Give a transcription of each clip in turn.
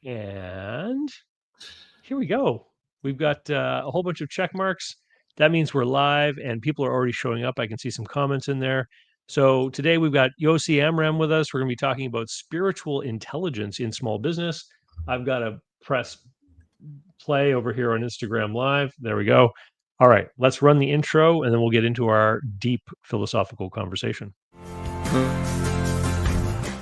And here we go. We've got a whole bunch of check marks. That means we're live and people are already showing up. I can see some comments in there. So today we've got Yossi Amram with us. We're going to be talking about spiritual intelligence in small business. I've got to press play over here on Instagram Live. There we go. All right, let's run the intro and then we'll get into our deep philosophical conversation.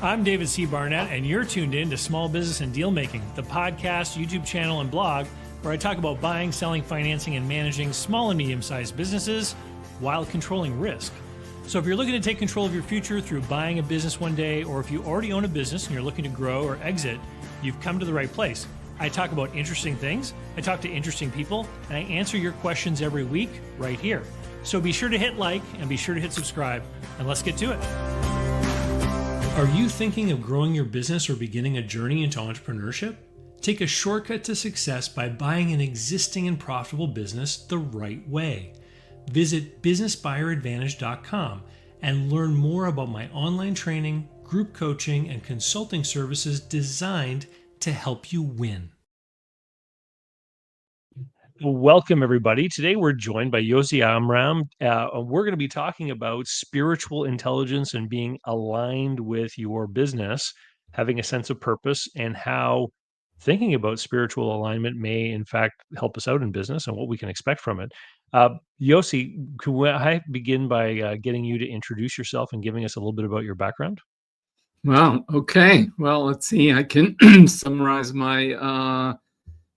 I'm David C. Barnett, and you're tuned in to Small Business and Deal Making, the podcast, YouTube channel, and blog where I talk about buying, selling, financing, and managing small and medium-sized businesses while controlling risk. So if you're looking to take control of your future through buying a business one day, or if you already own a business and you're looking to grow or exit, you've come to the right place. I talk about interesting things, I talk to interesting people, and I answer your questions every week right here. So be sure to hit like and be sure to hit subscribe, and let's get to it. Are you thinking of growing your business or beginning a journey into entrepreneurship? Take a shortcut to success by buying an existing and profitable business the right way. Visit businessbuyeradvantage.com and learn more about my online training, group coaching, and consulting services designed to help you win. Welcome, everybody. Today we're joined by Yossi Amram. We're going to be talking about spiritual intelligence and being aligned with your business, having a sense of purpose, and how thinking about spiritual alignment may, in fact, help us out in business and what we can expect from it. Yossi, could I begin by getting you to introduce yourself and giving us a little bit about your background? Wow. Okay. Well, let's see. I can summarize my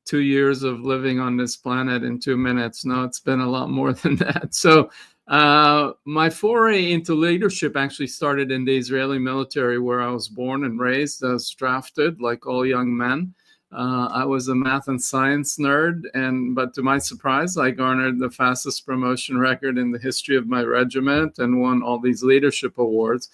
2 years of living on this planet in 2 minutes. No, it's been a lot more than that. So my foray into leadership actually started in the Israeli military, where I was born and raised. I was drafted like all young men. I was a math and science nerd, but to my surprise, I garnered the fastest promotion record in the history of my regiment and won all these leadership awards.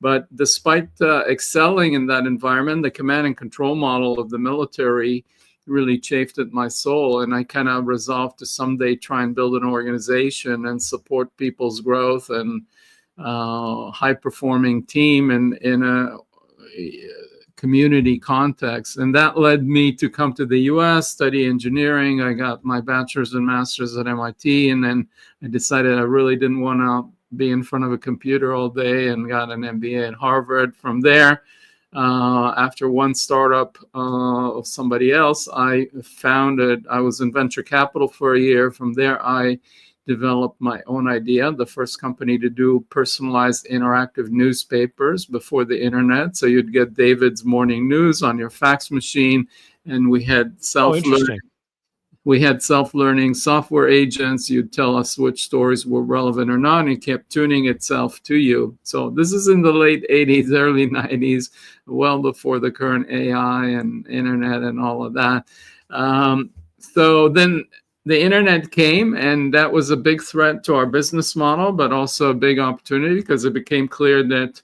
But despite excelling in that environment, the command and control model of the military really chafed at my soul, and I kind of resolved to someday try and build an organization and support people's growth and high-performing team in a community context. And that led me to come to the US, study engineering. I got my bachelor's and master's at MIT, and then I decided I really didn't want to be in front of a computer all day and got an MBA at Harvard. From there, after one startup of somebody else, I was in venture capital for a year. From there, I developed my own idea, the first company to do personalized interactive newspapers before the internet. So you'd get David's Morning News on your fax machine, and we had self-learning software agents. You'd tell us which stories were relevant or not, and it kept tuning itself to you. So this is in the late 80s, early 90s, well before the current AI and internet and all of that. So then the internet came, and that was a big threat to our business model, but also a big opportunity, because it became clear that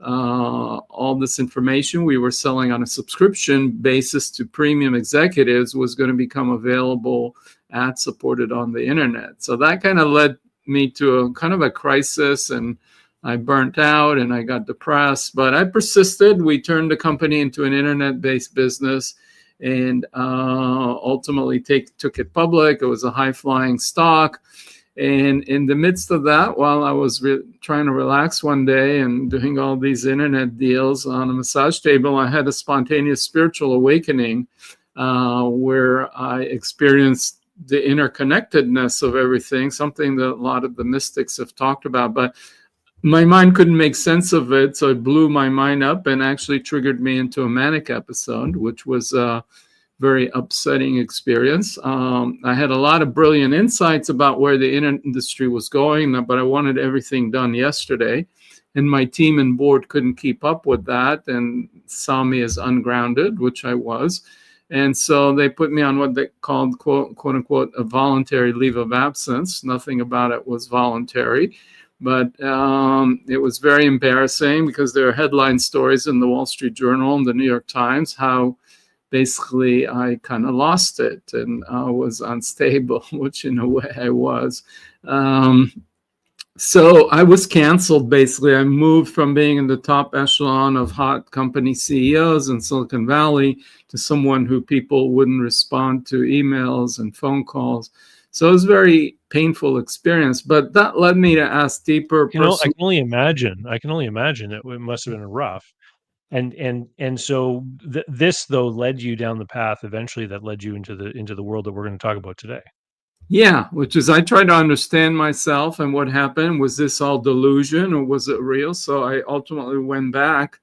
all this information we were selling on a subscription basis to premium executives was going to become available ad-supported on the internet. So that kind of led me to a kind of a crisis, and I burnt out and I got depressed, but I persisted. We turned the company into an internet-based business and ultimately took it public. It was a high-flying stock. And in the midst of that, while I was trying to relax one day and doing all these internet deals on a massage table, I had a spontaneous spiritual awakening where I experienced the interconnectedness of everything, something that a lot of the mystics have talked about. But my mind couldn't make sense of it, so it blew my mind up and actually triggered me into a manic episode, which was a very upsetting experience. I had a lot of brilliant insights about where the internet industry was going, but I wanted everything done yesterday. And my team and board couldn't keep up with that and saw me as ungrounded, which I was. And so they put me on what they called, quote unquote, a voluntary leave of absence. Nothing about it was voluntary. But it was very embarrassing, because there are headline stories in the Wall Street Journal and the New York Times how basically I kind of lost it and was unstable, which in a way I was. So I was canceled, basically. I moved from being in the top echelon of hot company CEOs in Silicon Valley to someone who people wouldn't respond to emails and phone calls. So it was a very painful experience, but that led me to ask deeper I personal. can only imagine. I can only imagine it must have been rough. And so this though led you down the path eventually that led you into the world that we're going to talk about today. Yeah, which is I tried to understand myself and what happened. Was this all delusion or was it real? So I ultimately went back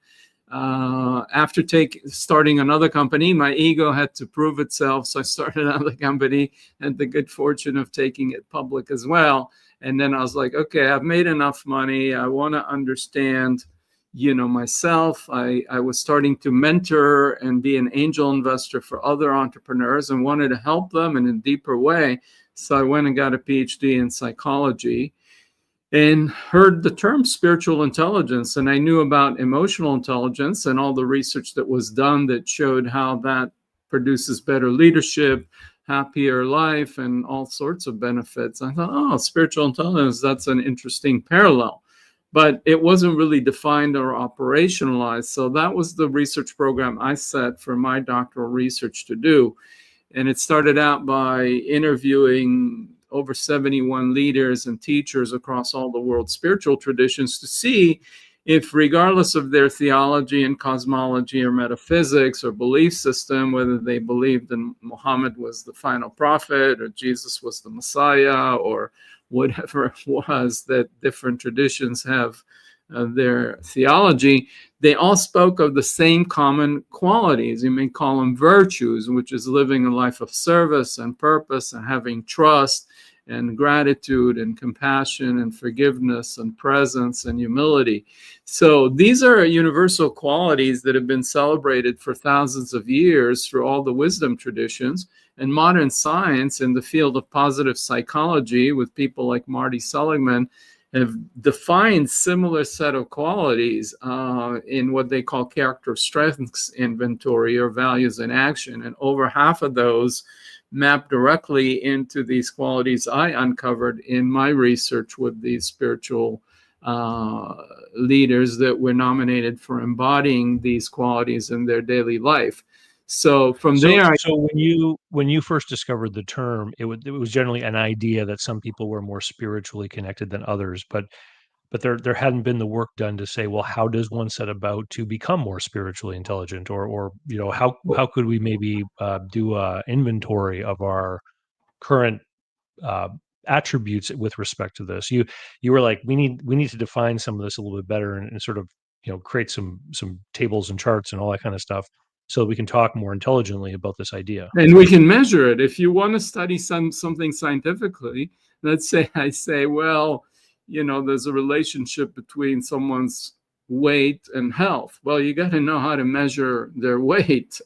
after starting another company. My ego had to prove itself, so I started another company, and the good fortune of taking it public as well. And then I was like, okay, I've made enough money. I want to understand, myself. I was starting to mentor and be an angel investor for other entrepreneurs and wanted to help them in a deeper way. So I went and got a PhD in psychology and heard the term spiritual intelligence. And I knew about emotional intelligence and all the research that was done that showed how that produces better leadership, happier life, and all sorts of benefits. I thought, oh, spiritual intelligence, that's an interesting parallel. But it wasn't really defined or operationalized. So that was the research program I set for my doctoral research to do. And it started out by interviewing over 71 leaders and teachers across all the world's spiritual traditions to see if, regardless of their theology and cosmology or metaphysics or belief system, whether they believed in Muhammad was the final prophet or Jesus was the Messiah or whatever it was that different traditions have their theology, they all spoke of the same common qualities. You may call them virtues, which is living a life of service and purpose and having trust and gratitude and compassion and forgiveness and presence and humility. So these are universal qualities that have been celebrated for thousands of years through all the wisdom traditions. And modern science in the field of positive psychology with people like Marty Seligman have defined similar set of qualities in what they call character strengths inventory or values in action. And over half of those map directly into these qualities I uncovered in my research with these spiritual leaders that were nominated for embodying these qualities in their daily life. So from there, So when you first discovered the term, it was generally an idea that some people were more spiritually connected than others, but there hadn't been the work done to say, well, how does one set about to become more spiritually intelligent, or how could we maybe do a inventory of our current uh, attributes with respect to this? You were like, we need to define some of this a little bit better and sort of create some tables and charts and all that kind of stuff so that we can talk more intelligently about this idea. and we can measure it. If you want to study something scientifically, let's say I say, well, there's a relationship between someone's weight and health. Well, you got to know how to measure their weight.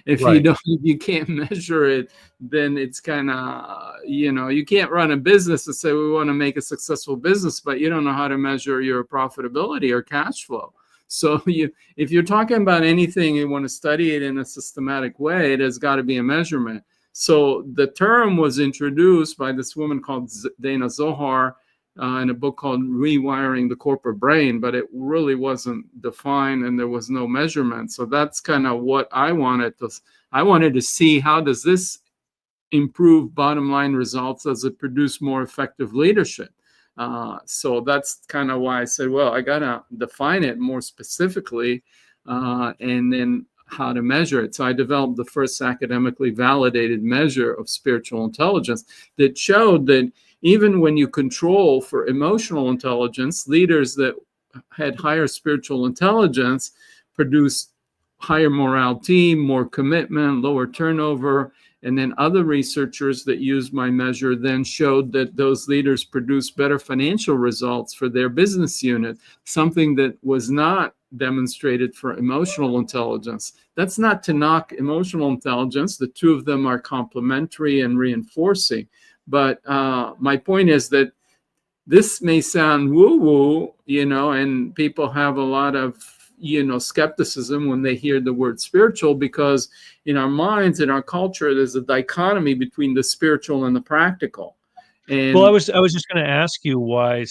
If Right. you can't measure it, then it's kind of, you can't run a business and say we want to make a successful business, but you don't know how to measure your profitability or cash flow. So if you're talking about anything, you want to study it in a systematic way, there's got to be a measurement. So the term was introduced by this woman called Dana Zohar in a book called Rewiring the Corporate Brain, but it really wasn't defined and there was no measurement. So that's kind of what I wanted to see, how does this improve bottom line results? Does it produce more effective leadership? So that's kind of why I said, well, I got to define it more specifically and then how to measure it. So I developed the first academically validated measure of spiritual intelligence that showed that even when you control for emotional intelligence, leaders that had higher spiritual intelligence produced higher morale team, more commitment, lower turnover. And then other researchers that used my measure then showed that those leaders produced better financial results for their business unit, something that was not demonstrated for emotional intelligence. That's not to knock emotional intelligence. The two of them are complementary and reinforcing. But my point is that this may sound woo-woo, and people have a lot of skepticism when they hear the word spiritual, because in our minds, in our culture, there's a dichotomy between the spiritual and the practical. Well, I And was just going to ask you why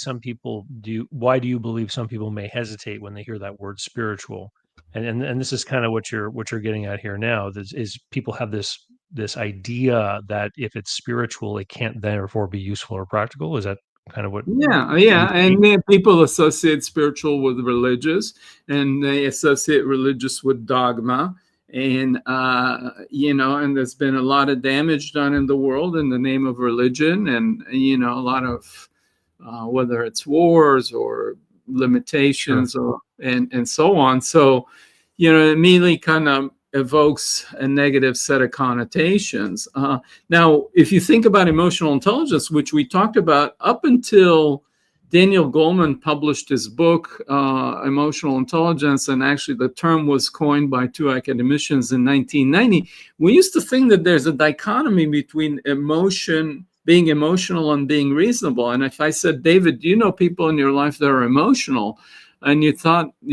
why do you believe some people may hesitate when they hear that word spiritual? And this is kind of what you're getting at here now. Is people have this idea that if it's spiritual, it can't therefore be useful or practical. Is that kind of what you yeah, see? and then people associate spiritual with religious, and they associate religious with dogma, and and there's been a lot of damage done in the world in the name of religion, and a lot of whether it's wars or Sure. limitations or and so on. So, it immediately kind of evokes a negative set of connotations. Now, if you think about emotional intelligence, which we talked about up until Daniel Goleman published his book, Emotional Intelligence, and actually the term was coined by two academicians in 1990. We used to think that there's a dichotomy between being emotional and being reasonable. And if I said, David, do you know people in your life that are emotional? And you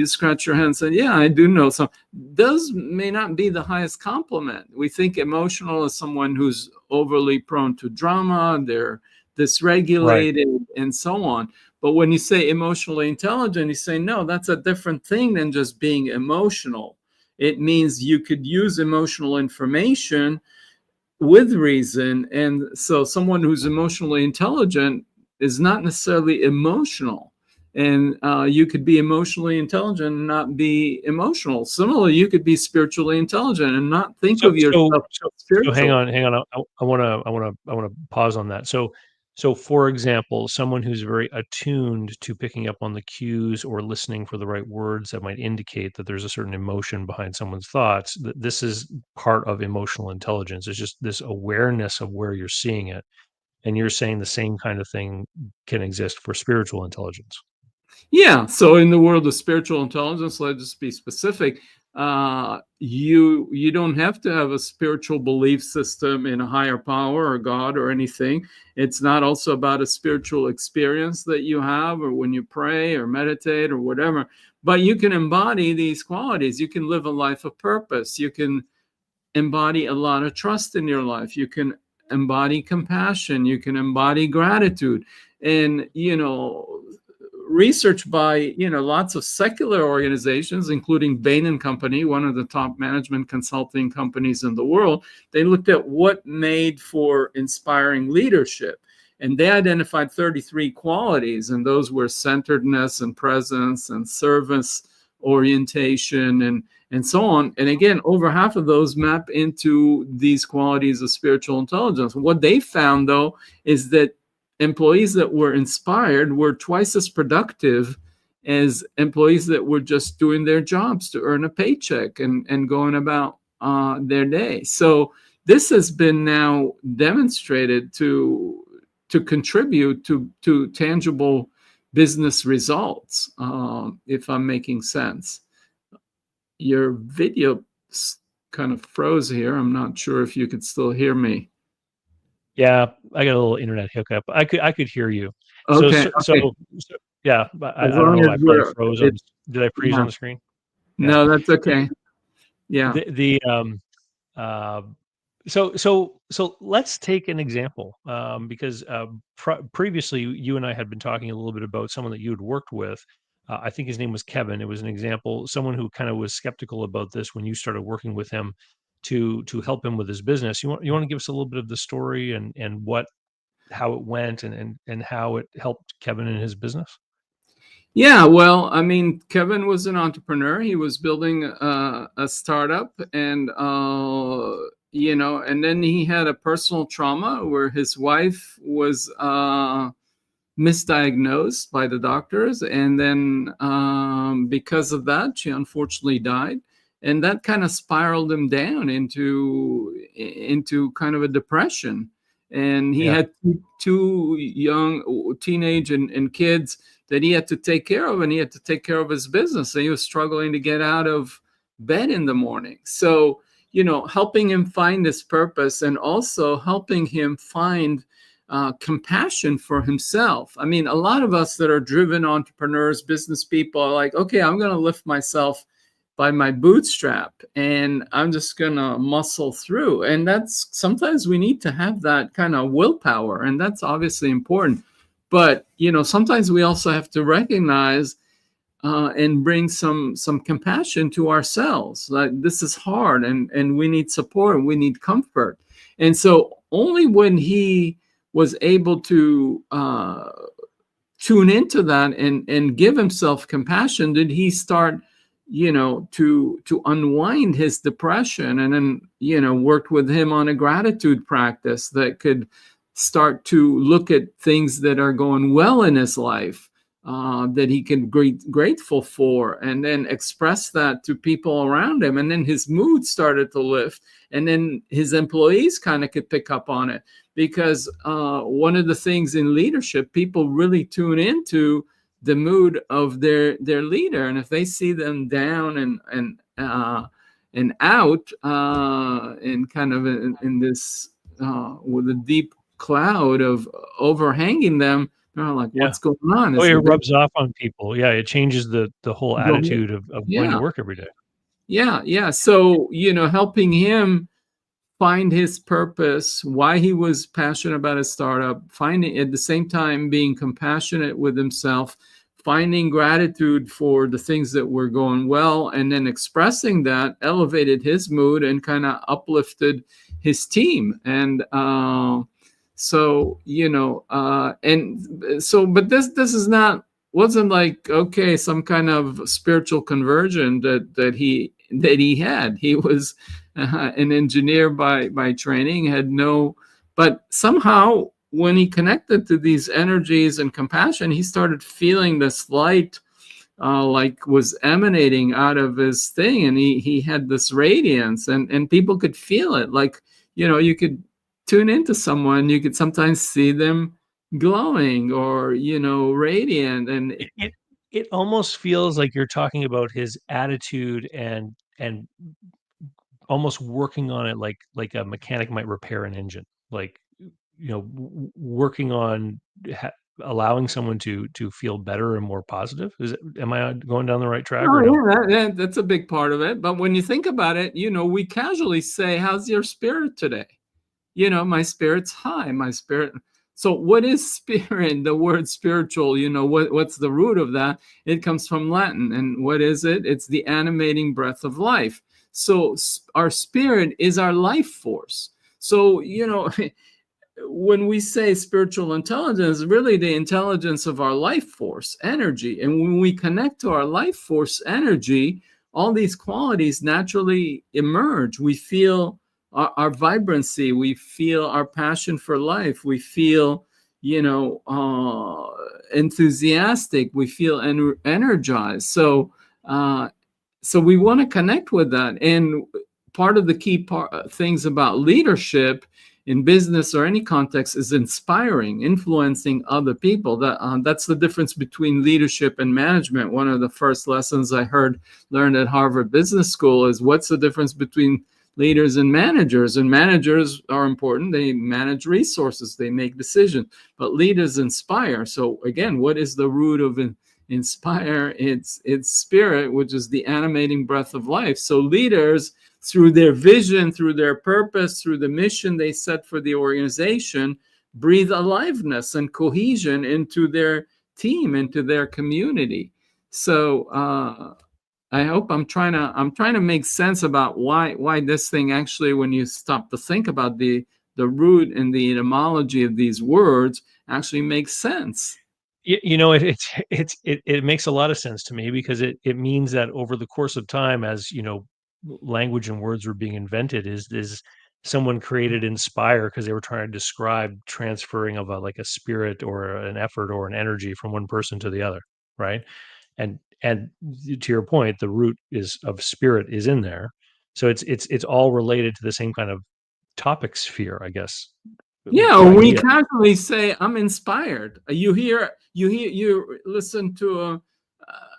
scratch your head and say, yeah, I do know some. Those may not be the highest compliment. We think emotional is someone who's overly prone to drama, they're Right. dysregulated, and so on. But when you say emotionally intelligent, you say, no, that's a different thing than just being emotional. It means you could use emotional information with reason. And so someone who's emotionally intelligent is not necessarily emotional. And you could be emotionally intelligent and not be emotional. Similarly, you could be spiritually intelligent and not think So of so yourself so so hang spiritual. on, hang on. I wanna pause on that. So for example, someone who's very attuned to picking up on the cues or listening for the right words that might indicate that there's a certain emotion behind someone's thoughts, this is part of emotional intelligence. It's just this awareness of where you're seeing it. And you're saying the same kind of thing can exist for spiritual intelligence. Yeah. So in the world of spiritual intelligence, let's just be specific. You don't have to have a spiritual belief system in a higher power or God or anything. It's not also about a spiritual experience that you have or when you pray or meditate or whatever. But you can embody these qualities. You can live a life of purpose. You can embody a lot of trust in your life. You can embody compassion. You can embody gratitude. And, research by, lots of secular organizations, including Bain and Company, one of the top management consulting companies in the world, they looked at what made for inspiring leadership. And they identified 33 qualities, and those were centeredness and presence and service orientation and so on. And again, over half of those map into these qualities of spiritual intelligence. What they found, though, is that employees that were inspired were twice as productive as employees that were just doing their jobs to earn a paycheck and going about their day. So this has been now demonstrated to contribute to tangible business results, if I'm making sense. Your video kind of froze here. I'm not sure if you could still hear me. Yeah, I got a little internet hiccup. I could hear you. So Okay, so okay. so, so yeah, but As I don't long know. as I probably we're froze on. it, Did I freeze yeah. on the screen? Yeah. No, that's okay. Yeah. The uh, so let's take an example, because previously you and I had been talking a little bit about someone that you had worked with. I think his name was Kevin. It was an example, someone who kind of was skeptical about this when you started working with him to help him with his business. You want to give us a little bit of the story and how it went and how it helped Kevin in his business? Yeah, well, I mean, Kevin was an entrepreneur. He was building a startup, and and then he had a personal trauma where his wife was misdiagnosed by the doctors, and then because of that, she unfortunately died, and that kind of spiraled him down into kind of a depression. And he Yeah. had two young teenage and kids that he had to take care of, and he had to take care of his business, and he was struggling to get out of bed in the morning. So, helping him find his purpose and also helping him find compassion for himself. I mean, a lot of us that are driven entrepreneurs, business people are like, okay, I'm going to lift myself by my bootstrap, and I'm just gonna muscle through. And that's, sometimes we need to have that kind of willpower, and that's obviously important. But sometimes we also have to recognize and bring some compassion to ourselves. Like, this is hard, and we need support, and we need comfort. And so only when he was able to tune into that and give himself compassion did he start to unwind his depression, and then worked with him on a gratitude practice that could start to look at things that are going well in his life, that he can be grateful for, and then express that to people around him. And then his mood started to lift, and then his employees kind of could pick up on it, because one of the things in leadership, people really tune into the mood of their leader. And if they see them down and out, and kind of in this with a deep cloud of overhanging them, they're like, what's going on? It rubs off on people. Yeah, it changes the whole attitude of going to work every day. Yeah. So helping him find his purpose, why he was passionate about his startup, finding, at the same time, being compassionate with himself, finding gratitude for the things that were going well, and then expressing that elevated his mood and kind of uplifted his team. And but this is wasn't like, okay, some kind of spiritual conversion that he had. He was an engineer by training, but somehow when he connected to these energies and compassion, he started feeling this light, like was emanating out of his thing, and he had this radiance, and people could feel it. Like, you could tune into someone, you could sometimes see them glowing or radiant, and it almost feels like you're talking about his attitude and almost working on it like a mechanic might repair an engine, like working on allowing someone to feel better and more positive. Am I going down the right track? Oh, no? Yeah, that's a big part of it. But when you think about it, we casually say, how's your spirit today? My spirit's high, my spirit. So what is spirit? The word spiritual, what's the root of that? It comes from Latin. And what is it? It's the animating breath of life. So our spirit is our life force. So, when we say spiritual intelligence, really the intelligence of our life force energy. And when we connect to our life force energy, all these qualities naturally emerge. We feel our vibrancy, we feel our passion for life, we feel enthusiastic, we feel energized. So we want to connect with that. And part of the key things about leadership in business or any context is inspiring, influencing other people. That's the difference between leadership and management. One of the first lessons I learned at Harvard Business School is, what's the difference between leaders and managers? And managers are important. They manage resources, they make decisions, but leaders inspire. So again, what is the root of inspire? It's spirit, which is the animating breath of life. So leaders, through their vision, through their purpose, through the mission they set for the organization, breathe aliveness and cohesion into their team, into their community. So I hope I'm trying to make sense about why this thing actually, when you stop to think about the root and the etymology of these words, actually makes sense. It makes a lot of sense to me, because it means that over the course of time, as language and words were being invented, is someone created inspire because they were trying to describe transferring of a spirit or an effort or an energy from one person to the other, right? And to your point, the root of spirit is in there, so it's all related to the same kind of topic sphere, I guess. Yeah, we casually say, I'm inspired. You listen to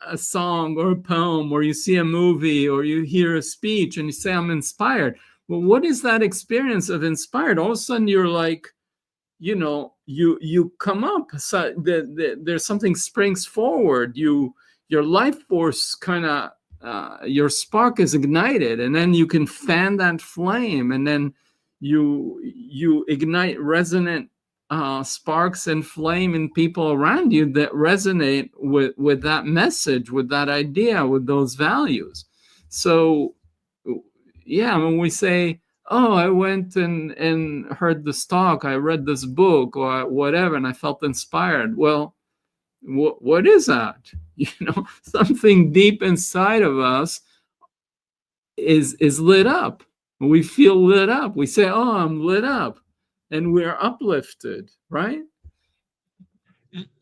a song or a poem, or you see a movie, or you hear a speech, and you say, I'm inspired. Well, what is that experience of inspired? All of a sudden you're like, you come up, so there's something springs forward. Your life force kind of your spark is ignited, and then you can fan that flame, and then you ignite resonant sparks and flame in people around you that resonate with that message, with that idea, with those values. So yeah, when we say, oh, I went and heard this talk, I read this book or whatever, and I felt inspired. Well, what is that? Something deep inside of us is lit up. We feel lit up. We say, oh, I'm lit up, and we're uplifted, right?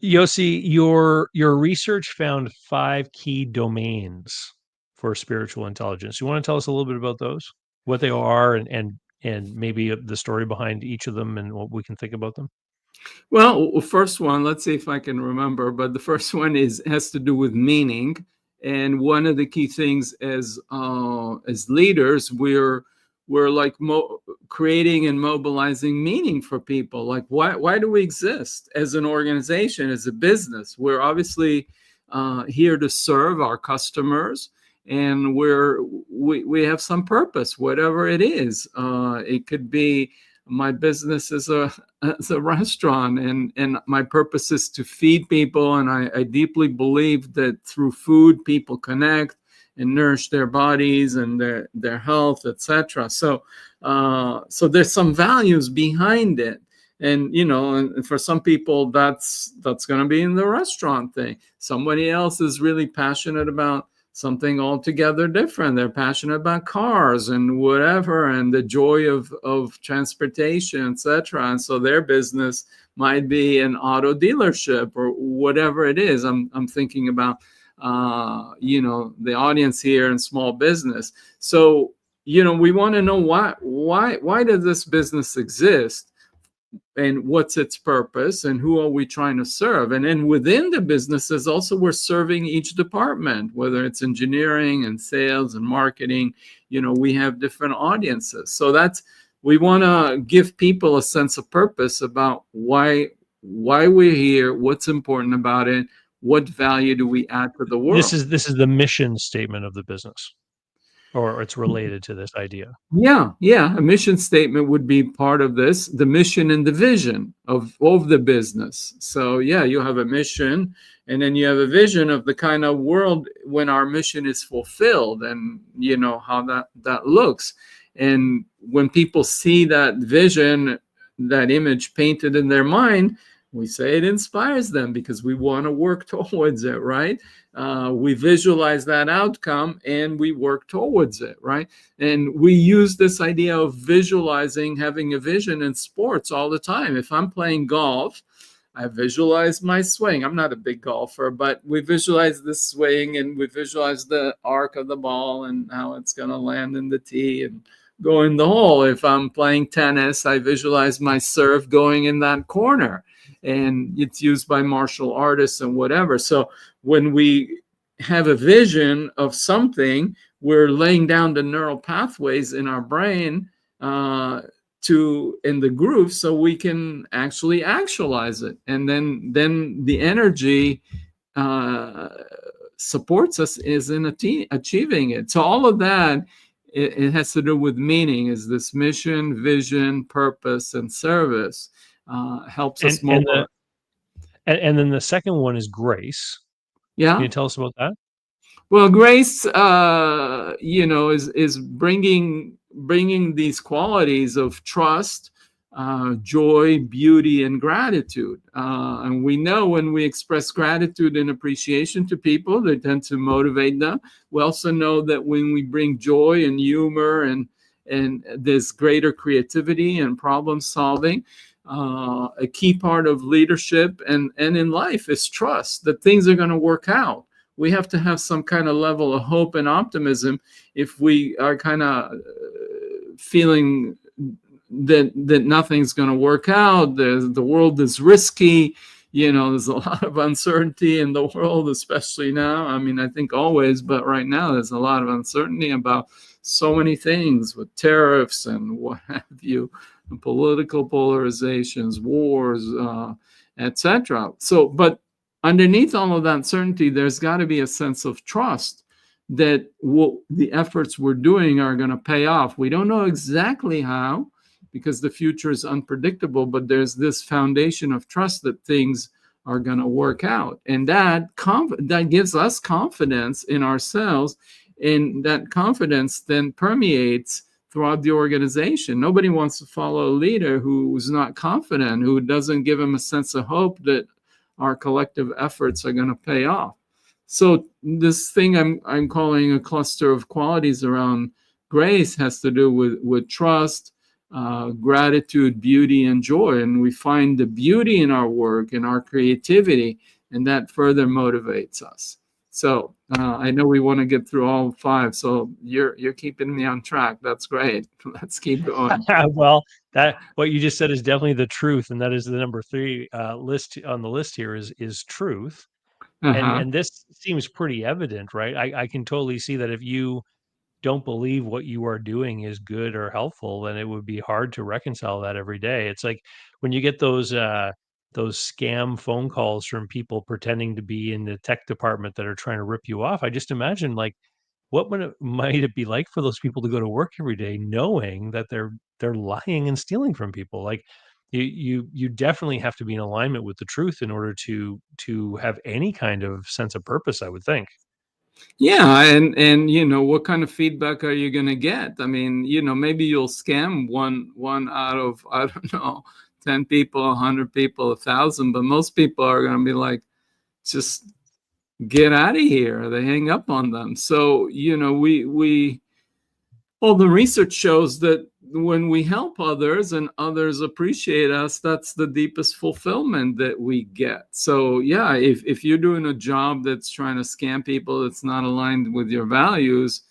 Yossi, your research found 5 key domains for spiritual intelligence. You want to tell us a little bit about those, what they are, and maybe the story behind each of them, and what we can think about them? Well, first one, let's see if I can remember, but the first one has to do with meaning. And one of the key things as leaders, we're like creating and mobilizing meaning for people. Like, why do we exist as an organization, as a business? We're obviously here to serve our customers, and we have some purpose, whatever it is. It could be, my business is a restaurant, and my purpose is to feed people, and I deeply believe that through food people connect and nourish their bodies and their health, etc. So there's some values behind it, and and for some people that's going to be in the restaurant thing. Somebody else is really passionate about something altogether different. They're passionate about cars and whatever, and the joy of transportation, etc. And so their business might be an auto dealership or whatever it is. I'm thinking about the audience here in small business. So we want to know why does this business exist, and what's its purpose, and who are we trying to serve? And then within the businesses also, we're serving each department, whether it's engineering and sales and marketing. We have different audiences. So we want to give people a sense of purpose about why we're here, what's important about it, what value do we add to the world. This is the mission statement of the business, or it's related to this idea. Yeah. A mission statement would be part of this, the mission and the vision of the business. So yeah, you have a mission, and then you have a vision of the kind of world when our mission is fulfilled, and how that looks. And when people see that vision, that image painted in their mind, we say it inspires them because we want to work towards it, right? We visualize that outcome and we work towards it, right? And we use this idea of visualizing, having a vision in sports all the time. If I'm playing golf, I visualize my swing. I'm not a big golfer, but we visualize the swing, and we visualize the arc of the ball and how it's going to land in the tee and go in the hole. If I'm playing tennis, I visualize my serve going in that corner. And it's used by martial artists and whatever. So when we have a vision of something, we're laying down the neural pathways in our brain in the groove, so we can actually actualize it. And then the energy supports us is in achieving it. So all of that, it has to do with meaning, is this mission, vision, purpose, and service. Helps us more. And then the second one is grace. Yeah. Can you tell us about that? Well, grace, is bringing these qualities of trust, joy, beauty, and gratitude. And we know when we express gratitude and appreciation to people, they tend to motivate them. We also know that when we bring joy and humor and there's greater creativity and problem solving. A key part of leadership and in life is trust that things are going to work out. We have to have some kind of level of hope and optimism. If we are kind of feeling that nothing's going to work out, the world is risky, there's a lot of uncertainty in the world, especially now. I mean, I think always, but right now there's a lot of uncertainty about so many things with tariffs and what have you. Political polarizations, wars, etc. So, but underneath all of that uncertainty, there's got to be a sense of trust that the efforts we're doing are going to pay off. We don't know exactly how, because the future is unpredictable, but there's this foundation of trust that things are going to work out. And that gives us confidence in ourselves, and that confidence then permeates throughout the organization. Nobody wants to follow a leader who's not confident, who doesn't give them a sense of hope that our collective efforts are going to pay off. So this thing I'm calling a cluster of qualities around grace has to do with trust, gratitude, beauty, and joy. And we find the beauty in our work and our creativity, and that further motivates us. So I know we want to get through all 5. So you're keeping me on track. That's great. Let's keep going. Well, that what you just said is definitely the truth, and that is the number 3 list on the list here is truth. And this seems pretty evident, right? I can totally see that if you don't believe what you are doing is good or helpful, then it would be hard to reconcile that every day. It's like when you get those scam phone calls from people pretending to be in the tech department that are trying to rip you off. I just imagine like what might it be like for those people to go to work every day knowing that they're lying and stealing from people? Like you definitely have to be in alignment with the truth in order to have any kind of sense of purpose, I would think. Yeah, and what kind of feedback are you going to get? I mean, maybe you'll scam one out of, I don't know, 10 people, 100 people, 1,000, but most people are going to be like, just get out of here. They hang up on them. So, all the research shows that when we help others and others appreciate us, that's the deepest fulfillment that we get. So yeah, if you're doing a job that's trying to scam people, that's not aligned with your values,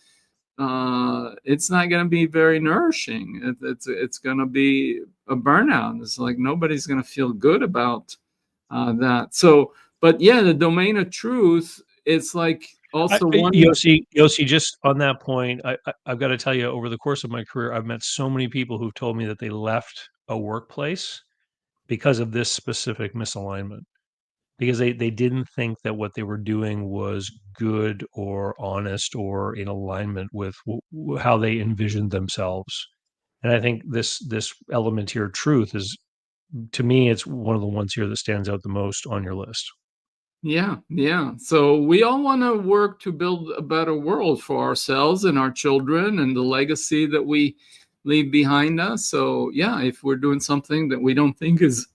it's not going to be very nourishing. It's going to be a burnout. It's like nobody's going to feel good about that. So, but yeah, the domain of truth, it's like also one. Yossi, just on that point, I've got to tell you, over the course of my career, I've met so many people who've told me that they left a workplace because of this specific misalignment, because they didn't think that what they were doing was good or honest or in alignment with how they envisioned themselves. And I think this element here, truth, is, to me, it's one of the ones here that stands out the most on your list. Yeah. So we all want to work to build a better world for ourselves and our children and the legacy that we leave behind us. So yeah, if we're doing something that we don't think is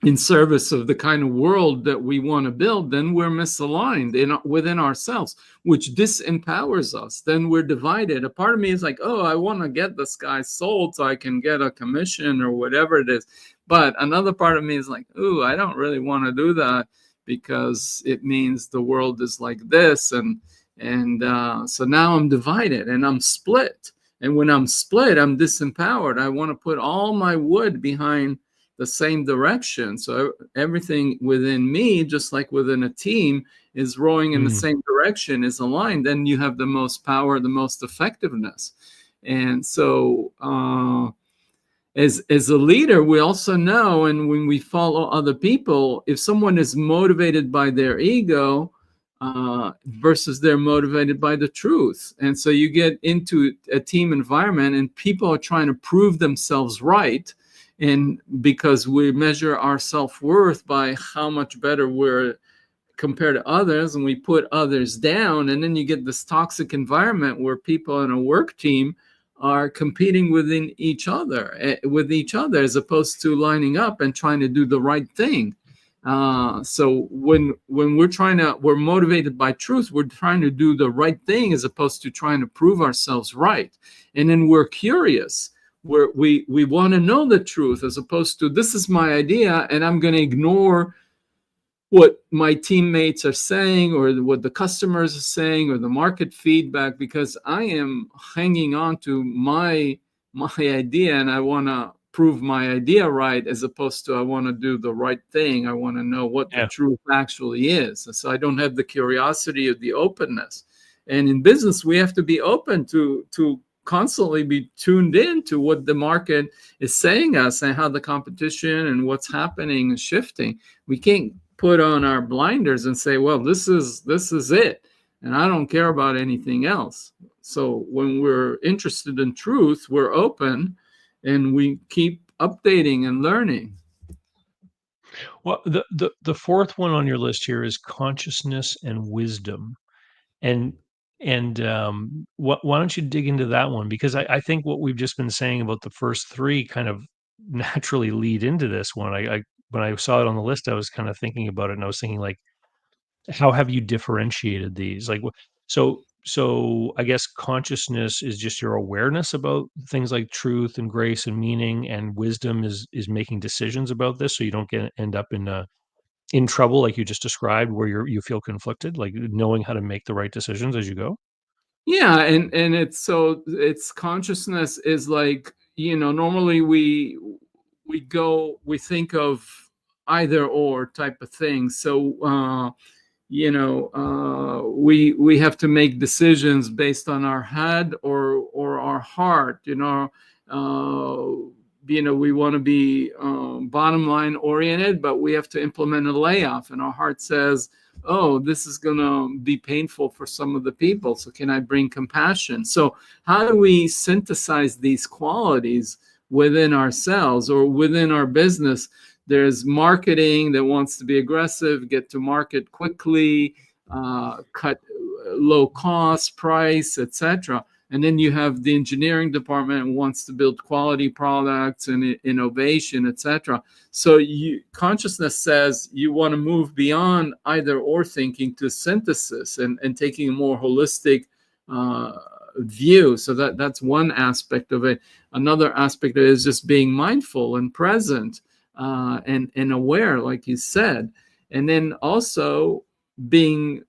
in service of the kind of world that we want to build, then we're misaligned within ourselves, which disempowers us. Then we're divided. A part of me is like, oh, I want to get this guy sold so I can get a commission or whatever it is. But another part of me is like, oh, I don't really want to do that, because it means the world is like this. And so now I'm divided and I'm split. And when I'm split, I'm disempowered. I want to put all my wood behind the same direction. So everything within me, just like within a team, is rowing in the same direction, is aligned. Then you have the most power, the most effectiveness. And so as a leader, we also know, and when we follow other people, if someone is motivated by their ego versus they're motivated by the truth. And so you get into a team environment and people are trying to prove themselves right. And because we measure our self-worth by how much better we're compared to others, and we put others down, and then you get this toxic environment where people in a work team are competing within each other, as opposed to lining up and trying to do the right thing. So when we're motivated by truth, we're trying to do the right thing as opposed to trying to prove ourselves right. And then we're curious. We want to know the truth, as opposed to, this is my idea and I'm going to ignore what my teammates are saying or what the customers are saying or the market feedback, because I am hanging on to my idea and I want to prove my idea right, as opposed to I want to do the right thing. I want to know what the truth actually is. So I don't have the curiosity or the openness. And in business, we have to be open to constantly be tuned in to what the market is saying us and how the competition and what's happening is shifting. We can't put on our blinders and say, well, this is it. and I don't care about anything else. So when we're interested in truth, we're open and we keep updating and learning. Well, the fourth one on your list here is consciousness and wisdom. And why don't you dig into that one? Because I think what we've just been saying about the first three kind of naturally lead into this one. I when I saw it on the list, I was kind of thinking about it, and I was thinking like, how have you differentiated these? Like, so I guess consciousness is just your awareness about things like truth and grace and meaning, and wisdom is making decisions about this, so you don't end up in trouble like you just described, where you feel conflicted, like knowing how to make the right decisions as you go. Yeah, and it's consciousness is like, normally we think of either or type of thing. So we have to make decisions based on our head or our heart. We want to be bottom line oriented, but we have to implement a layoff, and our heart says, oh, this is going to be painful for some of the people, so can I bring compassion? So how do we synthesize these qualities within ourselves or within our business? There's marketing that wants to be aggressive, get to market quickly, cut low cost, price, etc. And then you have the engineering department who wants to build quality products and innovation, etc. So consciousness says you want to move beyond either or thinking to synthesis and taking a more holistic view. So that's one aspect of it. Another aspect of it is just being mindful and present and aware, like you said. And then also being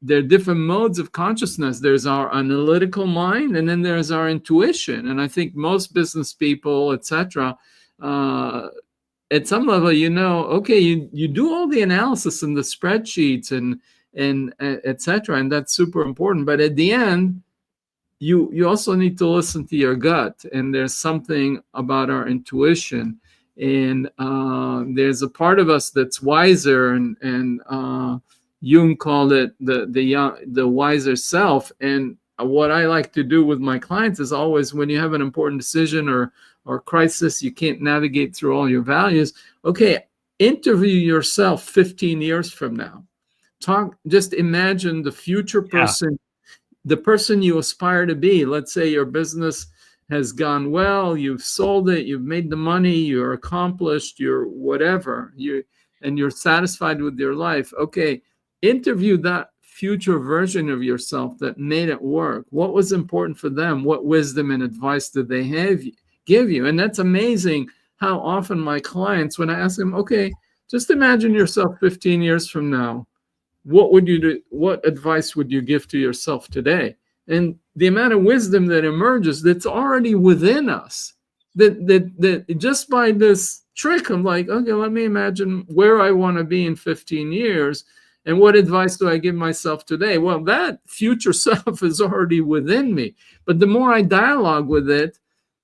there are different modes of consciousness. There's our analytical mind, and then there's our intuition. And I think most business people, etc., at some level, okay, you do all the analysis in the spreadsheets and etc., and that's super important. But at the end, you also need to listen to your gut, and there's something about our intuition. And there's a part of us that's wiser, and Jung called it the wiser self. And what I like to do with my clients is always, when you have an important decision or crisis, you can't navigate through all your values. Okay, interview yourself 15 years from now. Just imagine the future person, the person you aspire to be. Let's say your business has gone well, you've sold it, you've made the money, you're accomplished, you're whatever, and you're satisfied with your life. Okay, interview that future version of yourself that made it work. What was important for them? What wisdom and advice did they give you? And that's amazing how often my clients, when I ask them, okay, just imagine yourself 15 years from now, what would you do? What advice would you give to yourself today? And the amount of wisdom that emerges that's already within us, that just by this trick, I'm like, okay, let me imagine where I want to be in 15 years. And what advice do I give myself today? Well, that future self is already within me. But the more I dialogue with it,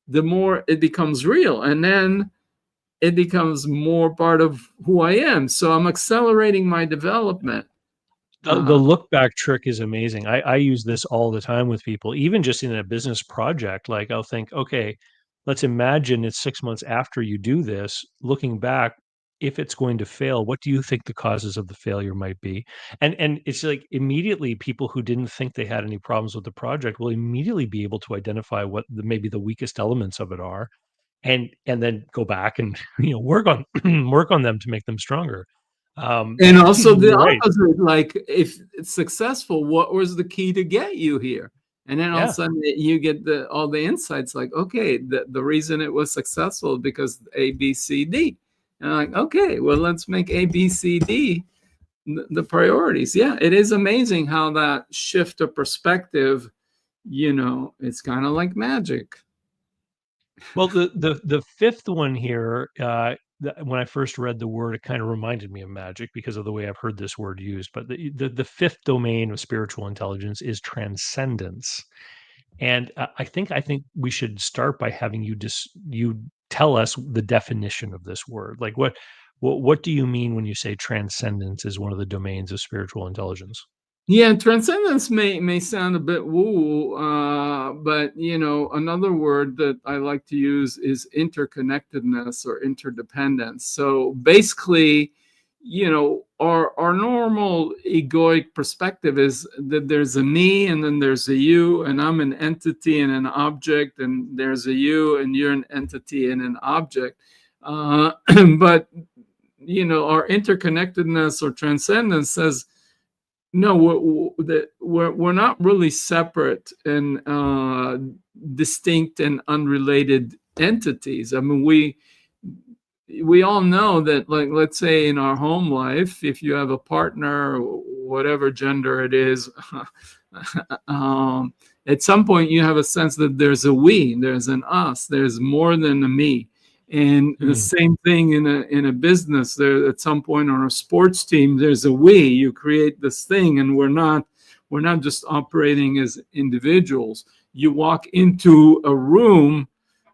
the more it becomes real. And then it becomes more part of who I am. So I'm accelerating my development. The look back trick is amazing. I use this all the time with people, even just in a business project. Like, I'll think, okay, let's imagine it's 6 months after you do this. Looking back, if it's going to fail, what do you think the causes of the failure might be? And it's like, immediately people who didn't think they had any problems with the project will immediately be able to identify what maybe the weakest elements of it are, and then go back and work on work on them to make them stronger. And also the You're right. opposite, like, if it's successful, what was the key to get you here? And then all of a Yeah. sudden you get all the insights, like, okay, the reason it was successful because A, B, C, D. And I'm like, okay, well, let's make A, B, C, D the priorities. Yeah, it is amazing how that shift of perspective, it's kind of like magic. Well, the fifth one here, when I first read the word, it kind of reminded me of magic because of the way I've heard this word used. But the fifth domain of spiritual intelligence is transcendence. And I think we should start by having you tell us the definition of this word. Like, what do you mean when you say transcendence is one of the domains of spiritual intelligence? Yeah, transcendence may sound a bit woo, but another word that I like to use is interconnectedness or interdependence. So basically, our normal egoic perspective is that there's a me and then there's a you, and I'm an entity and an object, and there's a you and you're an entity and an object. But our interconnectedness or transcendence says, no, we're not really separate and distinct and unrelated entities. I mean, we all know that, like, let's say in our home life, if you have a partner, whatever gender it is, at some point you have a sense that there's a we, there's an us, there's more than a me. And the same thing in a business. There, at some point on a sports team, there's a we. You create this thing, and we're not just operating as individuals. You walk into a room,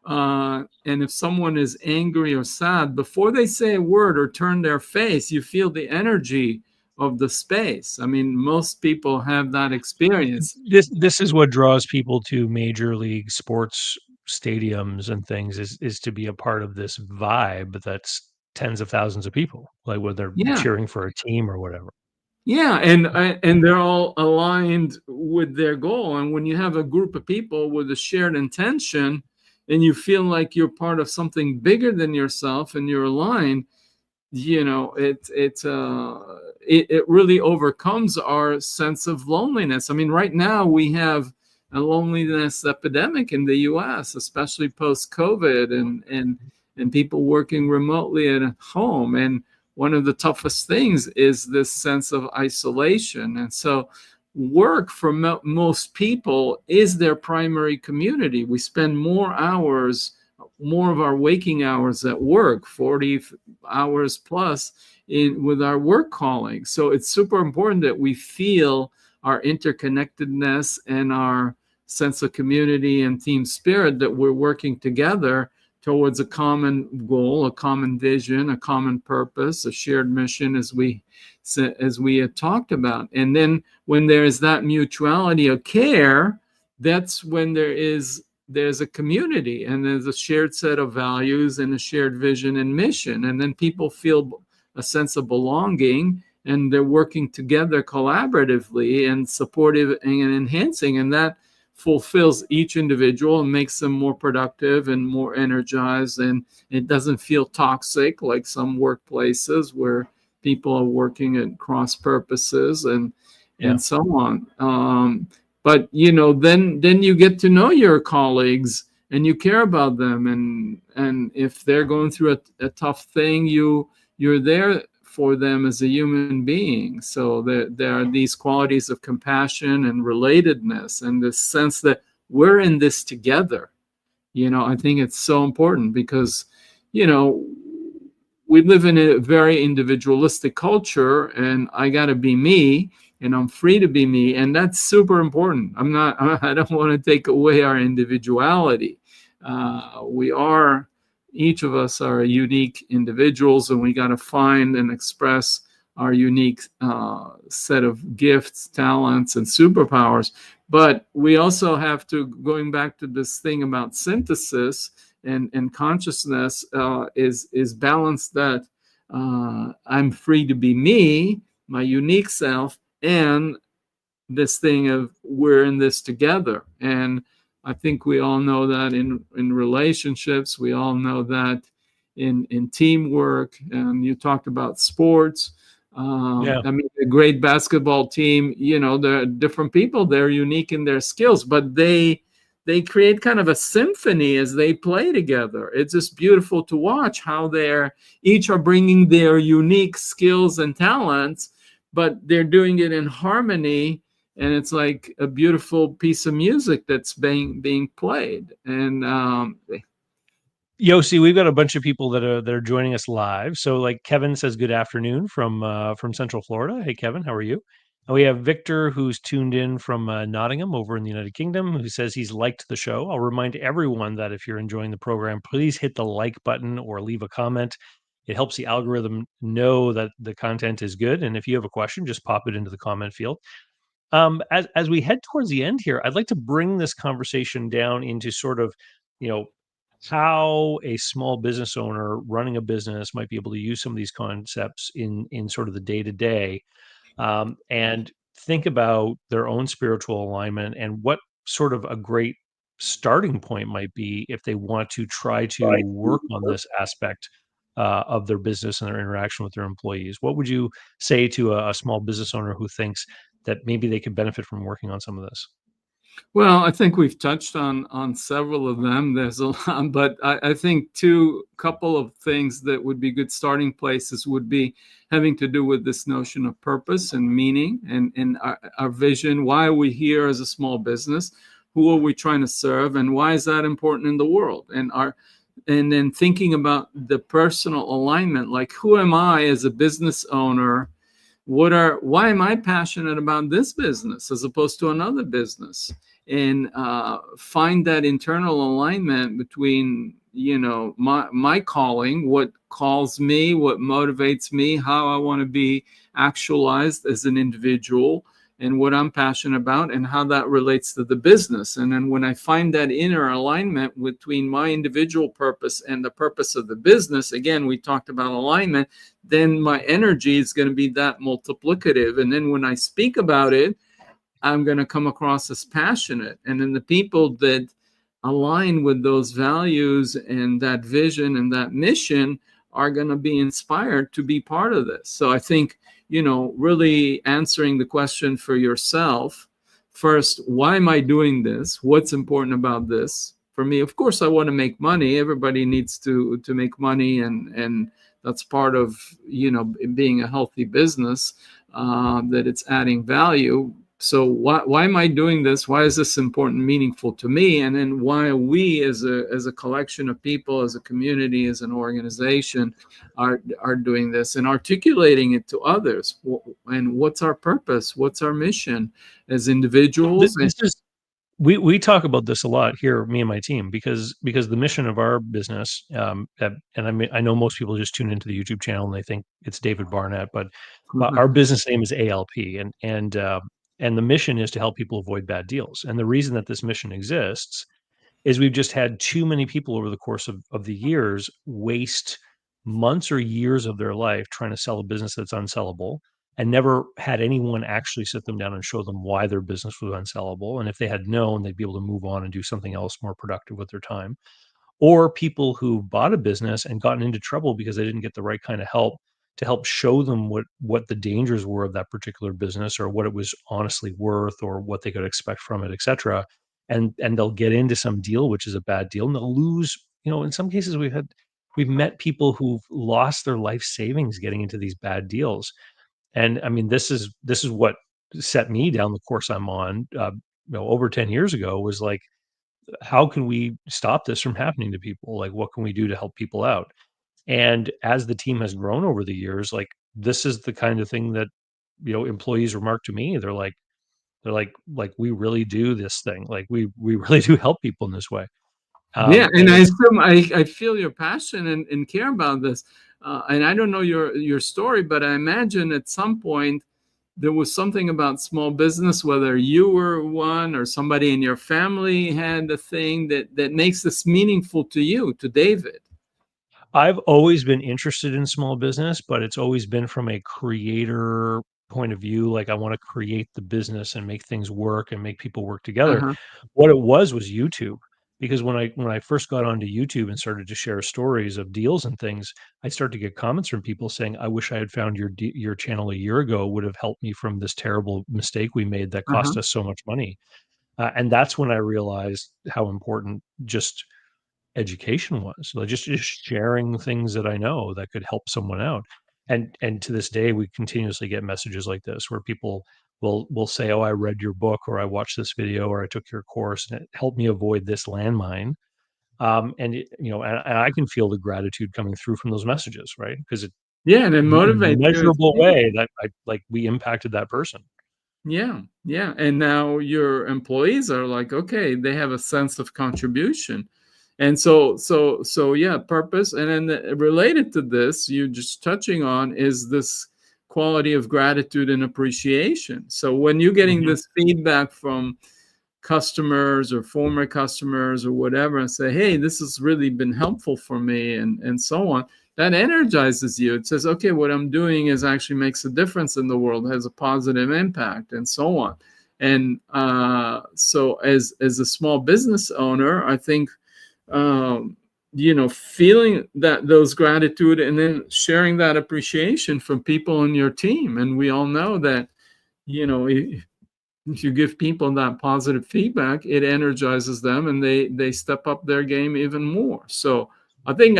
and if someone is angry or sad, before they say a word or turn their face, you feel the energy of the space. I mean, most people have that experience. This is what draws people to major league sports stadiums and things, is to be a part of this vibe that's tens of thousands of people, like whether they're Yeah. cheering for a team or whatever. Yeah, and they're all aligned with their goal. And when you have a group of people with a shared intention, and you feel like you're part of something bigger than yourself, and you're aligned, it really overcomes our sense of loneliness. I mean, right now we have a loneliness epidemic in the U.S., especially post-COVID, and people working remotely at home. And one of the toughest things is this sense of isolation. And so work for most people is their primary community. We spend more of our waking hours at work, 40 hours plus with our work colleagues. So it's super important that we feel our interconnectedness and our sense of community and team spirit, that we're working together towards a common goal, a common vision, a common purpose, a shared mission, as we had talked about. And then when there is that mutuality of care, that's when there's a community, and there's a shared set of values and a shared vision and mission. And then people feel a sense of belonging, and they're working together collaboratively and supportive and enhancing. And that fulfills each individual and makes them more productive and more energized. And it doesn't feel toxic like some workplaces where people are working at cross purposes and so on. But then you get to know your colleagues and you care about them, and if they're going through a tough thing, you're there for them as a human being. So there are these qualities of compassion and relatedness, and this sense that we're in this together. I think it's so important because, we live in a very individualistic culture, and I got to be me, and I'm free to be me. And that's super important. I don't want to take away our individuality. Each of us are unique individuals, and we got to find and express our unique set of gifts, talents, and superpowers. But we also have to, going back to this thing about synthesis and consciousness, is balance that I'm free to be me, my unique self, and this thing of we're in this together. And I think we all know that in relationships. We all know that in teamwork. And you talked about sports. I mean, a great basketball team, there are different people. They're unique in their skills, but they create kind of a symphony as they play together. It's just beautiful to watch how they're each are bringing their unique skills and talents, but they're doing it in harmony. And it's like a beautiful piece of music that's being played. And Yossi, we've got a bunch of people that are joining us live. So, like Kevin says, good afternoon from Central Florida. Hey, Kevin, how are you? And we have Victor, who's tuned in from Nottingham over in the United Kingdom, who says he's liked the show. I'll remind everyone that if you're enjoying the program, please hit the like button or leave a comment. It helps the algorithm know that the content is good. And if you have a question, just pop it into the comment field. As we head towards the end here, I'd like to bring this conversation down into sort of, you know, how a small business owner running a business might be able to use some of these concepts in sort of the day to day, and think about their own spiritual alignment and what sort of a great starting point might be if they want to try to work on this aspect of their business and their interaction with their employees. What would you say to a small business owner who thinks that maybe they could benefit from working on some of this? Well, I think we've touched on several of them. There's a lot, but I think couple of things that would be good starting places would be having to do with this notion of purpose and meaning and our vision. Why are we here as a small business? Who are we trying to serve? And why is that important in the world? And then thinking about the personal alignment, like who am I as a business owner? Why am I passionate about this business as opposed to another business? And find that internal alignment between, my calling, what calls me, what motivates me, how I want to be actualized as an individual, and what I'm passionate about, and how that relates to the business. And then when I find that inner alignment between my individual purpose and the purpose of the business, again, we talked about alignment, then my energy is going to be that multiplicative. And then when I speak about it, I'm going to come across as passionate. And then the people that align with those values and that vision and that mission are going to be inspired to be part of this. So I think, really answering the question for yourself first, why am I doing this? What's important about this? For me, of course, I want to make money. Everybody needs to make money, and that's part of, being a healthy business, that it's adding value. So why am I doing this? Why is this important, meaningful to me? And then why are we as a collection of people, as a community, as an organization are doing this and articulating it to others? And what's our purpose? What's our mission as individuals? We talk about this a lot here, me and my team, because the mission of our business, and I know most people just tune into the YouTube channel and they think it's David Barnett, but our business name is ALP, and the mission is to help people avoid bad deals. And the reason that this mission exists is we've just had too many people over the course of the years waste months or years of their life trying to sell a business that's unsellable, and never had anyone actually sit them down and show them why their business was unsellable. And if they had known, they'd be able to move on and do something else more productive with their time. Or people who bought a business and gotten into trouble because they didn't get the right kind of help to help show them what the dangers were of that particular business, or what it was honestly worth, or what they could expect from it, et cetera. And they'll get into some deal which is a bad deal, and they'll lose. In some cases we've met people who've lost their life savings getting into these bad deals. And I mean, this is what set me down the course I'm on, over 10 years ago, was like, how can we stop this from happening to people? Like, what can we do to help people out? And as the team has grown over the years, like, this is the kind of thing that, employees remark to me. They're like, we really do this thing. Like, we really do help people in this way. Yeah, and And I feel your passion and care about this. And I don't know your story, but I imagine at some point there was something about small business, whether you were one or somebody in your family had a thing that makes this meaningful to you, to David. I've always been interested in small business, but it's always been from a creator point of view. Like, I want to create the business and make things work and make people work together. Uh-huh. What it was YouTube, because when I first got onto YouTube and started to share stories of deals and things, I started to get comments from people saying, "I wish I had found your channel a year ago. It would have helped me from this terrible mistake we made that Uh-huh. cost us so much money." And that's when I realized how important just education was. Like, just sharing things that I know that could help someone out. And to this day, we continuously get messages like this where people will say, "Oh, I read your book, or I watched this video, or I took your course, and it helped me avoid this landmine." And I can feel the gratitude coming through from those messages, right? Because it Yeah, and it in a motivates you. measurable way that we impacted that person. Yeah, yeah. And now your employees are like, okay, they have a sense of contribution. And so yeah, purpose. And then related to this, you just touching on is this quality of gratitude and appreciation. So when you're getting this feedback from customers or former customers or whatever, and say, hey, this has really been helpful for me, and so on, that energizes you. It says, okay, what I'm doing is actually makes a difference in the world, has a positive impact, and so on. And so as a small business owner, I think feeling those gratitude and then sharing that appreciation from people in your team. And we all know that, if you give people that positive feedback, it energizes them, and they step up their game even more. So I think,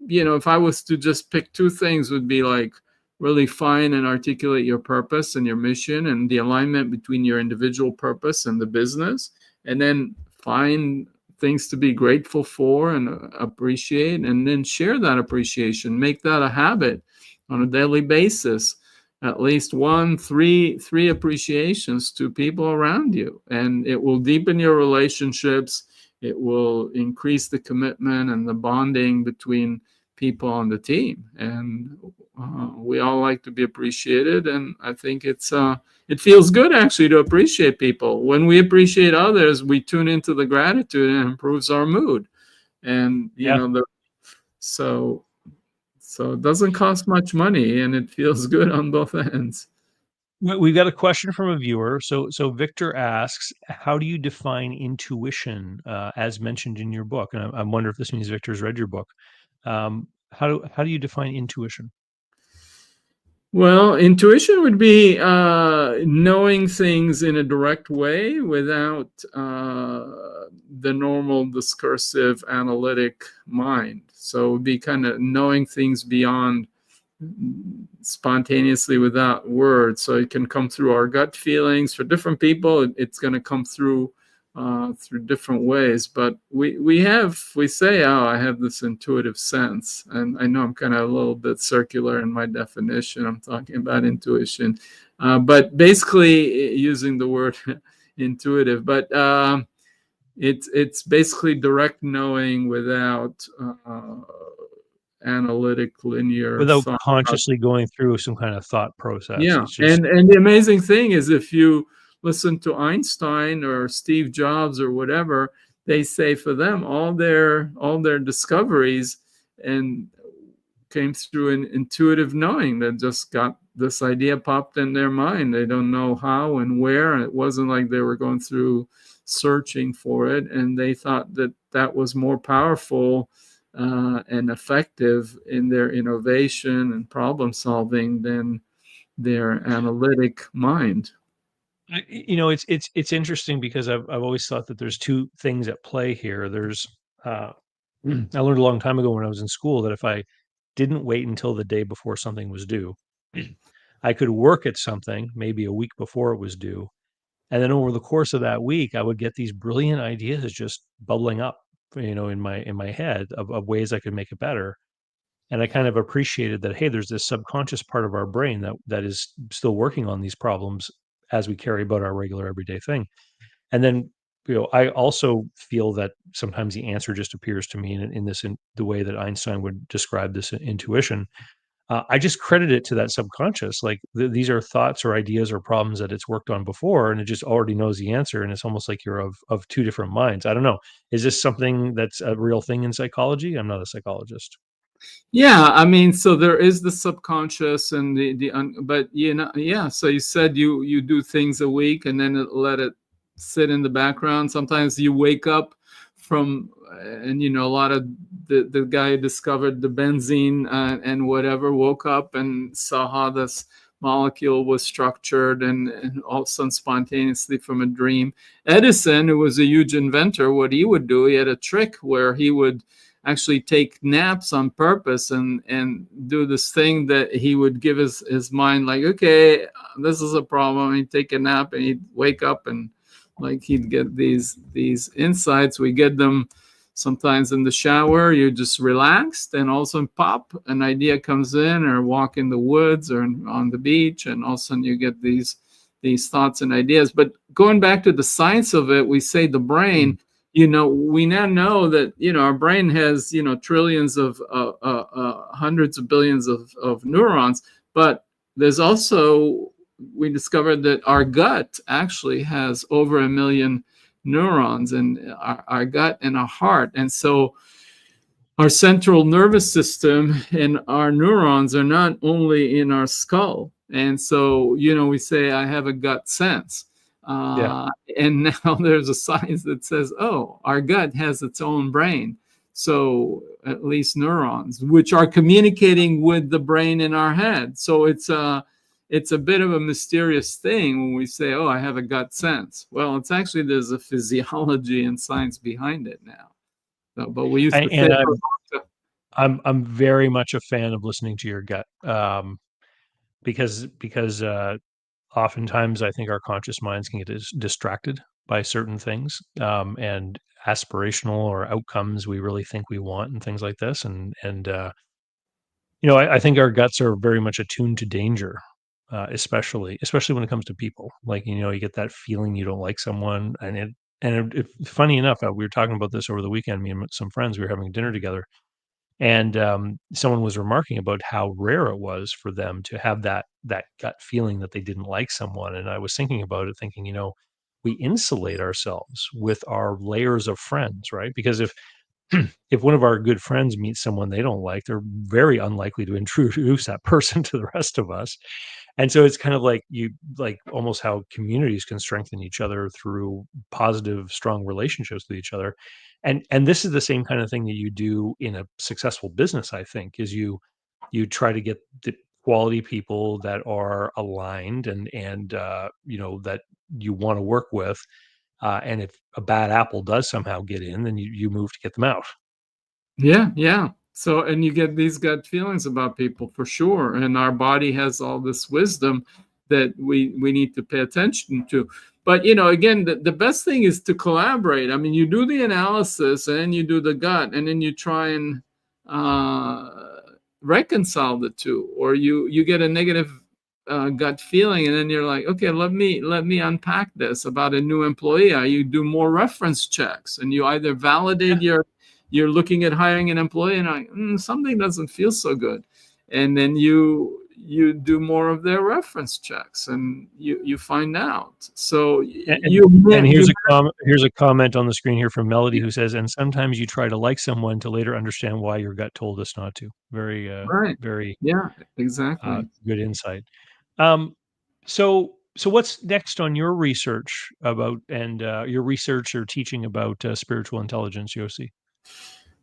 if I was to just pick two things, would be like really find and articulate your purpose and your mission and the alignment between your individual purpose and the business, and then find things to be grateful for and appreciate, and then share that appreciation. Make that a habit on a daily basis. At least three appreciations to people around you, and it will deepen your relationships. It will increase the commitment and the bonding between people on the team. And we all like to be appreciated, and I think it feels good actually to appreciate people. When we appreciate others, we tune into the gratitude, and it improves our mood. And so it doesn't cost much money, and it feels good on both ends. We've got a question from a viewer. So Victor asks, how do you define intuition, as mentioned in your book? And I wonder if this means Victor's read your book. How do you define intuition? Well, intuition would be knowing things in a direct way without the normal discursive analytic mind. So it would be kind of knowing things beyond spontaneously without words. So it can come through our gut feelings. For different people, it's going to come through different ways. But we say, oh, I have this intuitive sense. And I know I'm kind of a little bit circular in my definition. I'm talking about intuition, but basically using the word intuitive. But it's basically direct knowing without analytic, linear, without consciously going through some kind of thought process. Yeah, and the amazing thing is, if you listen to Einstein or Steve Jobs or whatever, they say for them all their discoveries and came through an intuitive knowing that just got this idea popped in their mind. They don't know how and where. It wasn't like they were going through searching for it, and they thought that was more powerful and effective in their innovation and problem solving than their analytic mind. It's interesting because I've always thought that there's two things at play here. There's I learned a long time ago when I was in school that if I didn't wait until the day before something was due, I could work at something maybe a week before it was due, and then over the course of that week, I would get these brilliant ideas just bubbling up, in my head of ways I could make it better. And I kind of appreciated that, hey, there's this subconscious part of our brain that is still working on these problems as we carry about our regular everyday thing. And then, I also feel that sometimes the answer just appears to me in the way that Einstein would describe this intuition. I just credit it to that subconscious. Like these are thoughts or ideas or problems that it's worked on before, and it just already knows the answer. And it's almost like you're of two different minds. I don't know. Is this something that's a real thing in psychology? I'm not a psychologist. Yeah, I mean, so there is the subconscious and but yeah. So you said you do things a week and then let it sit in the background. Sometimes you wake up from, and a lot of the guy who discovered the benzene and whatever woke up and saw how this molecule was structured, and all of a sudden spontaneously from a dream. Edison, who was a huge inventor, what he would do, he had a trick where he would actually take naps on purpose and do this thing that he would give his mind, like, okay, this is a problem. He'd take a nap and he'd wake up and like he'd get these insights. We get them sometimes in the shower. You're just relaxed, and all of a sudden pop, an idea comes in, or walk in the woods or on the beach, and all of a sudden you get these thoughts and ideas. But going back to the science of it, we say the brain, we now know that, our brain has, trillions of hundreds of billions of neurons, but there's also, we discovered that our gut actually has over 1 million neurons in our gut and our heart. And so our central nervous system and our neurons are not only in our skull. And so, we say, I have a gut sense. And now there's a science that says, oh, our gut has its own brain. So at least neurons, which are communicating with the brain in our head. So it's a bit of a mysterious thing when we say, oh, I have a gut sense. Well, it's actually, there's a physiology and science behind it now. So, but we used to say, I'm very much a fan of listening to your gut, because oftentimes I think our conscious minds can get distracted by certain things, and aspirational or outcomes we really think we want and things like this. And I think our guts are very much attuned to danger, especially when it comes to people. Like, you get that feeling you don't like someone, and funny enough, we were talking about this over the weekend. Me and some friends, we were having dinner together, and someone was remarking about how rare it was for them to have that gut feeling that they didn't like someone. And I was thinking about it, thinking, we insulate ourselves with our layers of friends, right? Because if if one of our good friends meets someone they don't like, they're very unlikely to introduce that person to the rest of us. And so it's kind of like almost how communities can strengthen each other through positive, strong relationships with each other. And this is the same kind of thing that you do in a successful business, I think, is you try to get the quality people that are aligned and that you want to work with. And if a bad apple does somehow get in, then you move to get them out. Yeah. So, and you get these gut feelings about people for sure. And our body has all this wisdom that we need to pay attention to. But, again, the best thing is to collaborate. I mean, you do the analysis and then you do the gut, and then you try and reconcile the two, or you get a negative gut feeling, and then you're like, okay, let me unpack this about a new employee. You do more reference checks, and you either validate you're looking at hiring an employee, and something doesn't feel so good, and then you do more of their reference checks, and you find out. So here's a comment on the screen here from Melody, who says, and sometimes you try to like someone to later understand why your gut told us not to. Very right. Very exactly. Good insight. So what's next on your research about, and your research or teaching about spiritual intelligence, Yossi?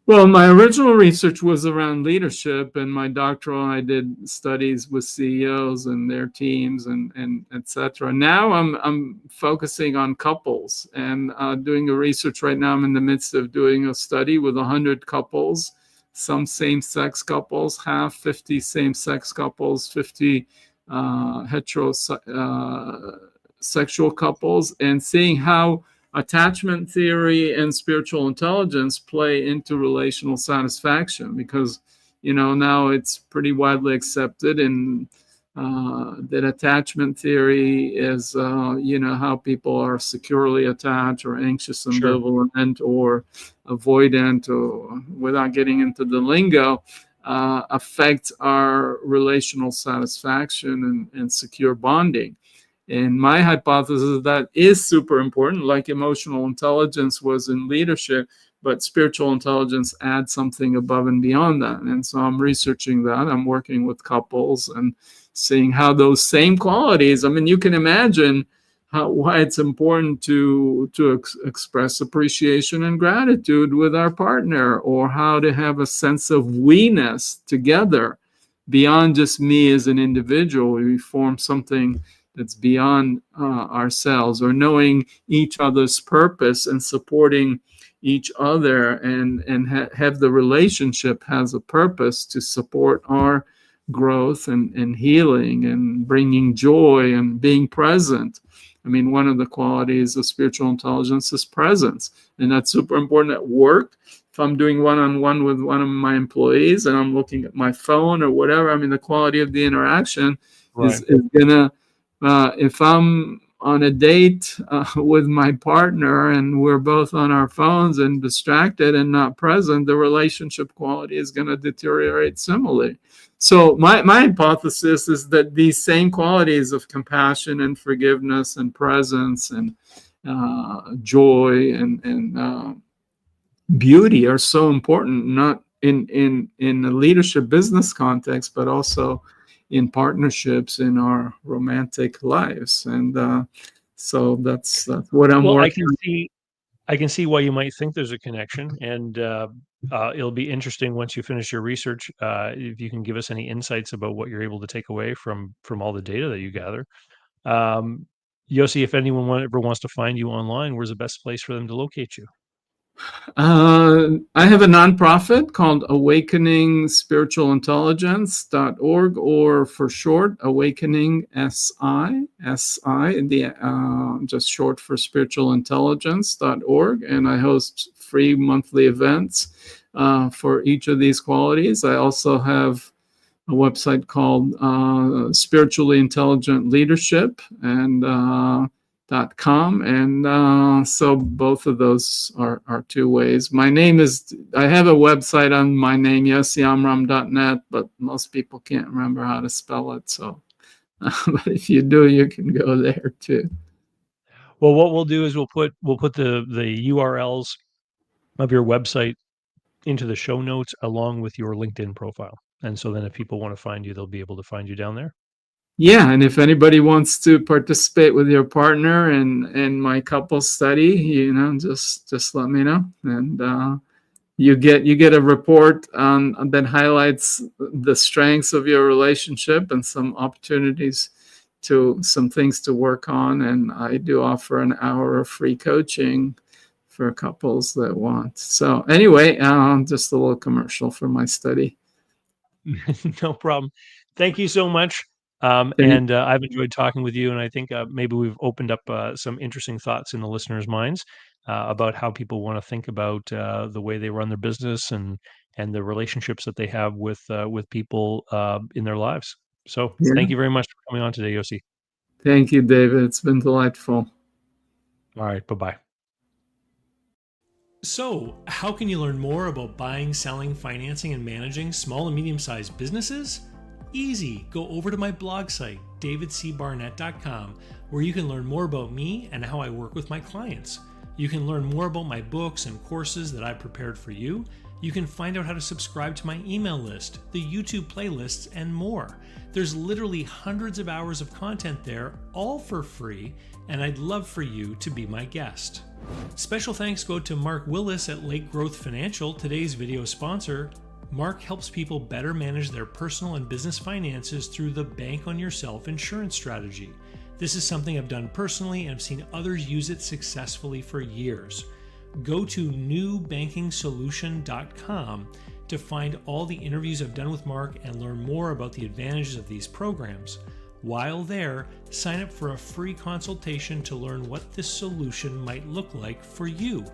Well, my original research was around leadership, and my doctoral, I did studies with CEOs and their teams and et cetera. Now I'm focusing on couples and doing a research right now. I'm in the midst of doing a study with 100 couples, some same-sex couples, 50 same-sex couples, 50 heterosexual couples, and seeing how attachment theory and spiritual intelligence play into relational satisfaction, because now it's pretty widely accepted in that attachment theory is how people are securely attached or anxious, ambivalent, or avoidant, or, without getting into the lingo, affects our relational satisfaction and secure bonding. And my hypothesis is that is super important, like emotional intelligence was in leadership, but spiritual intelligence adds something above and beyond that. And so I'm researching that. I'm working with couples and seeing how those same qualities, I mean, you can imagine why it's important to express appreciation and gratitude with our partner, or how to have a sense of we-ness together beyond just me as an individual. We form something that's beyond ourselves, or knowing each other's purpose and supporting each other, and have the relationship has a purpose to support our growth and healing and bringing joy and being present. I mean, one of the qualities of spiritual intelligence is presence, and that's super important at work. If I'm doing one-on-one with one of my employees and I'm looking at my phone or whatever, I mean, the quality of the interaction is gonna, if I'm on a date with my partner and we're both on our phones and distracted and not present, the relationship quality is going to deteriorate similarly. So my hypothesis is that these same qualities of compassion and forgiveness and presence and joy and beauty are so important, not in a leadership business context, but also in partnerships in our romantic lives. And so that's what I'm Well, working on. I can see why you might think there's a connection, and it'll be interesting once you finish your research, if you can give us any insights about what you're able to take away from all the data that you gather. Um, Yossi, if anyone ever wants to find you online, where's the best place for them to locate you? I have a nonprofit called awakeningspiritualintelligence.org, or for short, Awakening SI, just short for spiritualintelligence.org. And I host free monthly events for each of these qualities. I also have a website called Spiritually Intelligent Leadership and .com, and so both of those are two ways. My name is, I have a website on my name, yossiamram.net, but most people can't remember how to spell it. So, but if you do, you can go there too. Well, what we'll do is we'll put the URLs of your website into the show notes along with your LinkedIn profile. And so then if people want to find you, they'll be able to find you down there. Yeah, and if anybody wants to participate with your partner in my couple study, just let me know, and you get a report that highlights the strengths of your relationship and some opportunities some things to work on. And I do offer an hour of free coaching for couples that want. So anyway, just a little commercial for my study. No problem. Thank you so much. I've enjoyed talking with you, and I think maybe we've opened up some interesting thoughts in the listeners' minds about how people want to think about the way they run their business and the relationships that they have with people in their lives. So, Yeah. thank you very much for coming on today, Yossi. Thank you, David. It's been delightful. All right, bye-bye. So, how can you learn more about buying, selling, financing, and managing small and medium-sized businesses? Easy. Go over to my blog site, davidcbarnett.com, where you can learn more about me and how I work with my clients. You can learn more about my books and courses that I prepared for you. You can find out how to subscribe to my email list, the YouTube playlists, and more. There's literally hundreds of hours of content there, all for free, and I'd love for you to be my guest. Special thanks go to Mark Willis at Lake Growth Financial, today's video sponsor. Mark helps people better manage their personal and business finances through the Bank on Yourself insurance strategy. This is something I've done personally and I've seen others use it successfully for years. Go to newbankingsolution.com to find all the interviews I've done with Mark and learn more about the advantages of these programs. While there, sign up for a free consultation to learn what this solution might look like for you.